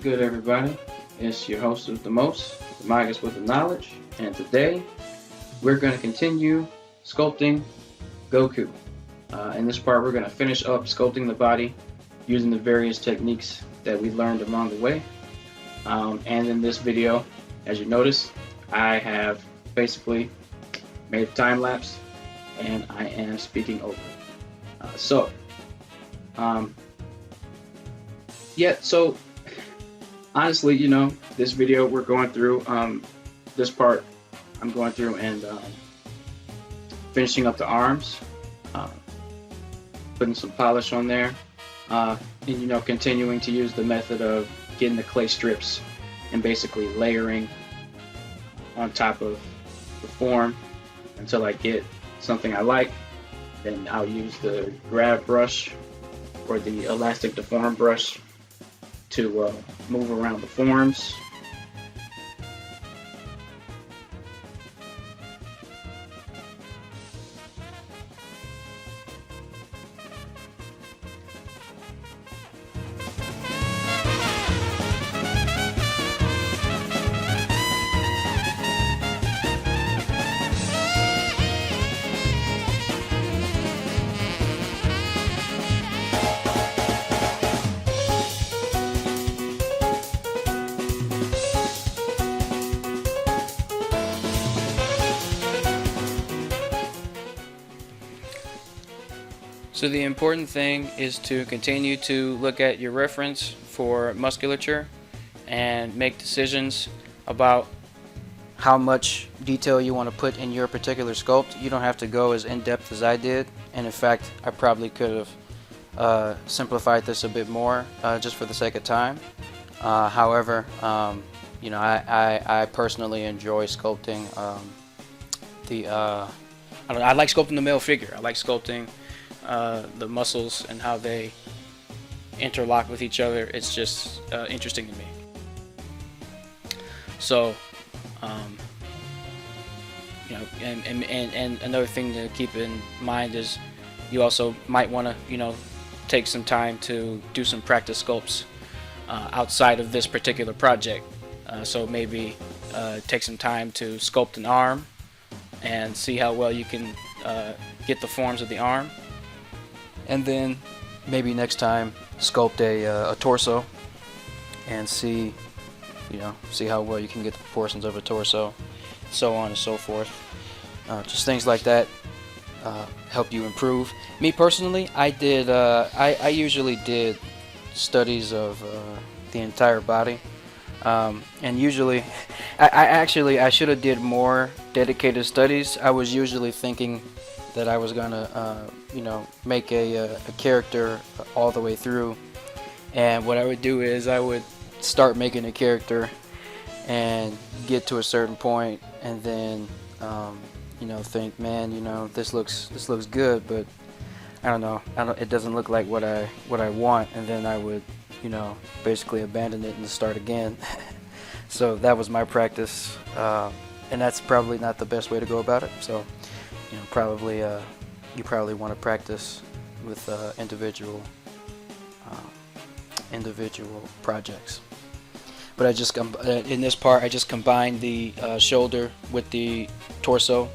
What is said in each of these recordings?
good, everybody? It's your host with the most, the Magus with the knowledge, and today we're going to continue sculpting Goku. In this part, we're going to finish up sculpting the body using the various techniques that we learned along the way. And in this video, as you notice, I have basically made a time lapse, and I am speaking over. So honestly, this video we're going through, this part I'm going through and finishing up the arms, putting some polish on there, and continuing to use the method of getting the clay strips and basically layering on top of the form until I get something I like. Then I'll use the grab brush or the elastic deform brush to move around the forms. So the important thing is to continue to look at your reference for musculature and make decisions about how much detail you want to put in your particular sculpt. You don't have to go as in-depth as I did, and in fact I probably could have simplified this a bit more just for the sake of time. However, I personally enjoy sculpting I like sculpting the male figure. I like sculpting the muscles and how they interlock with each other. It's just interesting to me. So, and another thing to keep in mind is you also might want to, take some time to do some practice sculpts outside of this particular project. So maybe take some time to sculpt an arm and see how well you can get the forms of the arm. And then maybe next time sculpt a torso and see how well you can get the proportions of a torso, so on and so forth. Just things like that help you improve. Me personally, I usually did studies of the entire body, and usually I should have did more dedicated studies. I was usually thinking that I was gonna make a character all the way through, and what I would do is I would start making a character and get to a certain point and then think, man, this looks good, but I don't know, it doesn't look like what I want, and then I would basically abandon it and start again. So that was my practice, and that's probably not the best way to go about it. So you probably want to practice with individual projects. But in this part I just combined the shoulder with the torso,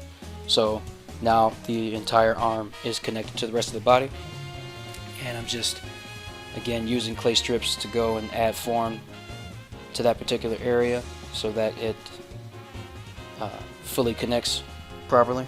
so now the entire arm is connected to the rest of the body, and I'm just again using clay strips to go and add form to that particular area so that it fully connects properly.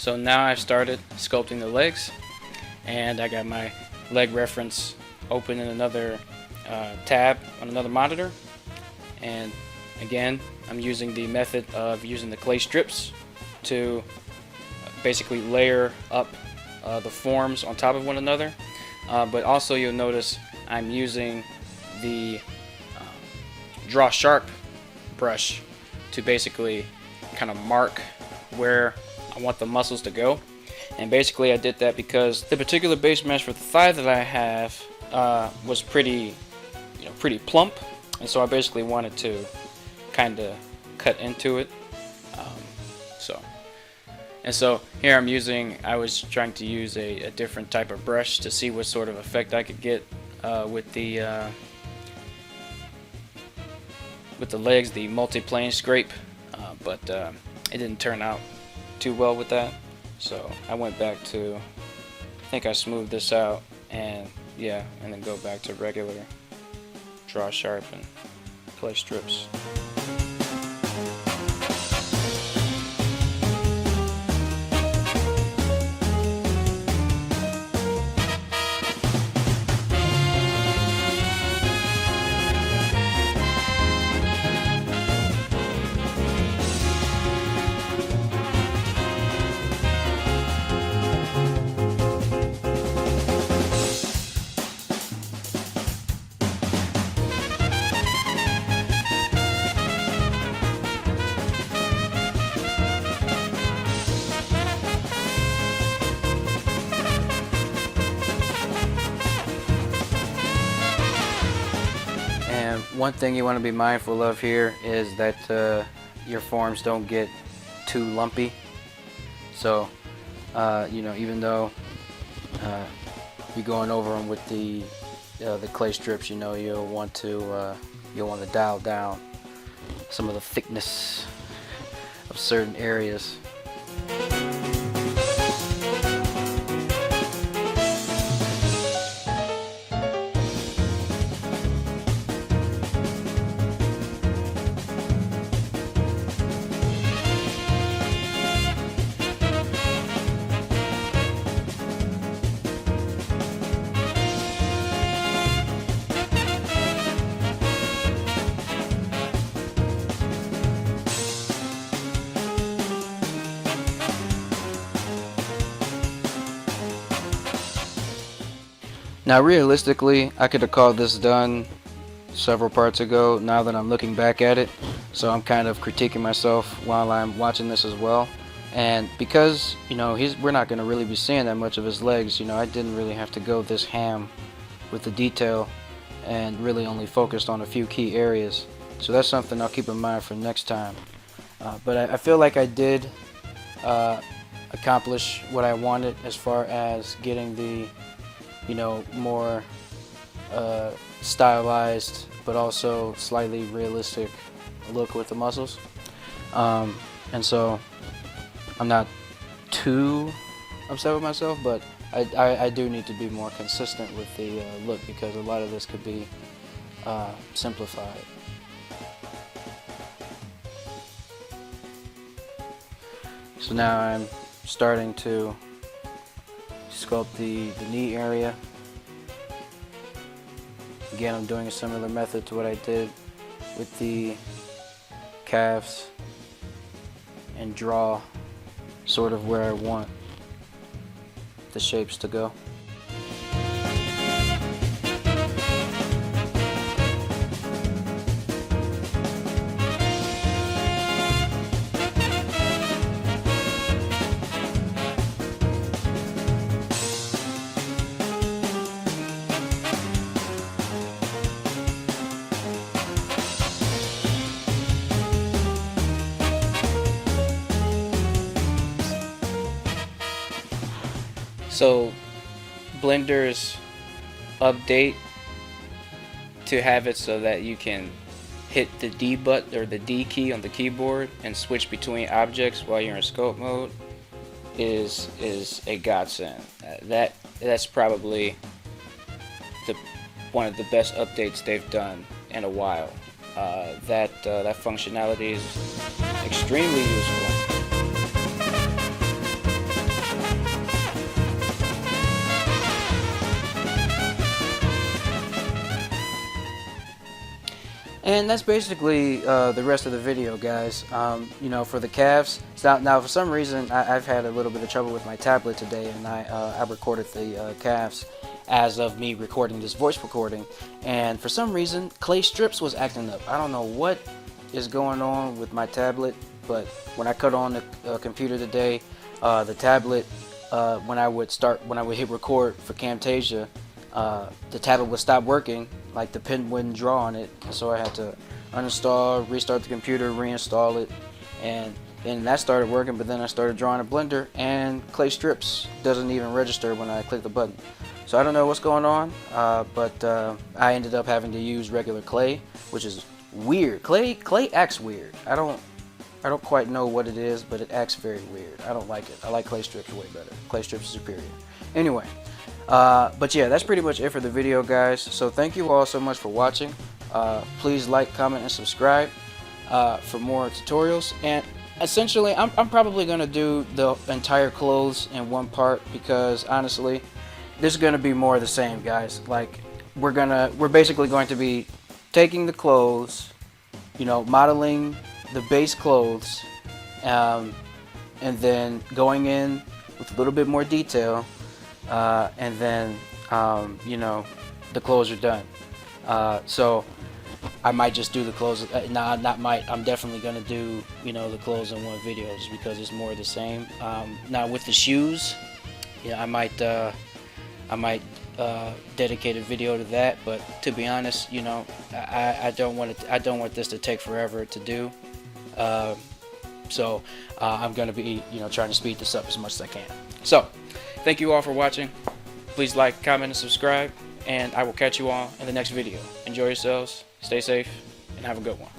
So now I've started sculpting the legs, and I got my leg reference open in another tab on another monitor. And again, I'm using the method of using the clay strips to basically layer up the forms on top of one another. But also you'll notice I'm using the draw sharp brush to basically kind of mark where I want the muscles to go. And basically I did that because the particular base mesh for the thigh that I have was pretty plump, and so I basically wanted to kind of cut into it. So here I was trying to use a different type of brush to see what sort of effect I could get with the legs, the multi-plane scrape, but it didn't turn out too well with that. So I went back to, I think I smoothed this out, and yeah, and then go back to regular draw sharp and clay strips. One thing you want to be mindful of here is that your forms don't get too lumpy. So, even though you're going over them with the clay strips, you'll want to dial down some of the thickness of certain areas. Now realistically, I could have called this done several parts ago now that I'm looking back at it. So I'm kind of critiquing myself while I'm watching this as well. And because, we're not going to really be seeing that much of his legs, I didn't really have to go this ham with the detail and really only focused on a few key areas. So that's something I'll keep in mind for next time. But I feel like I did accomplish what I wanted as far as getting the more stylized but also slightly realistic look with the muscles. And so I'm not too upset with myself, but I do need to be more consistent with the look, because a lot of this could be simplified. So now I'm starting to sculpt the knee area. Again, I'm doing a similar method to what I did with the calves, and draw sort of where I want the shapes to go. So Blender's update to have it so that you can hit the D button or the D key on the keyboard and switch between objects while you're in sculpt mode is a godsend. That's probably one of the best updates they've done in a while. That functionality is extremely useful. And that's basically the rest of the video, guys. You know, for the calves. Now for some reason, I've had a little bit of trouble with my tablet today, and I recorded the calves as of me recording this voice recording. And for some reason, clay strips was acting up. I don't know what is going on with my tablet, but when I cut on the computer today, the tablet, when I would hit record for Camtasia, the tablet would stop working, like the pen wouldn't draw on it, so I had to uninstall, restart the computer, reinstall it, and then that started working. But then I started drawing a blender, and clay strips doesn't even register when I click the button. So I don't know what's going on, but I ended up having to use regular clay, which is weird. Clay acts weird. I don't quite know what it is, but it acts very weird. I don't like it. I like clay strips way better. Clay strips are superior. Anyway. But yeah, that's pretty much it for the video, guys. So thank you all so much for watching. Please like, comment, and subscribe for more tutorials. And essentially, I'm probably gonna do the entire clothes in one part, because honestly, this is gonna be more of the same, guys. Like we're basically going to be taking the clothes, you know, modeling the base clothes, and then going in with a little bit more detail. And then, you know, the clothes are done. So I might just do the clothes. I'm definitely going to do, you know, the clothes in one video, just because it's more of the same. Now with the shoes, yeah, I might dedicate a video to that. But to be honest, you know, I don't want this to take forever to do. So I'm going to be, you know, trying to speed this up as much as I can. So thank you all for watching. Please like, comment, and subscribe, and I will catch you all in the next video. Enjoy yourselves, stay safe, and have a good one.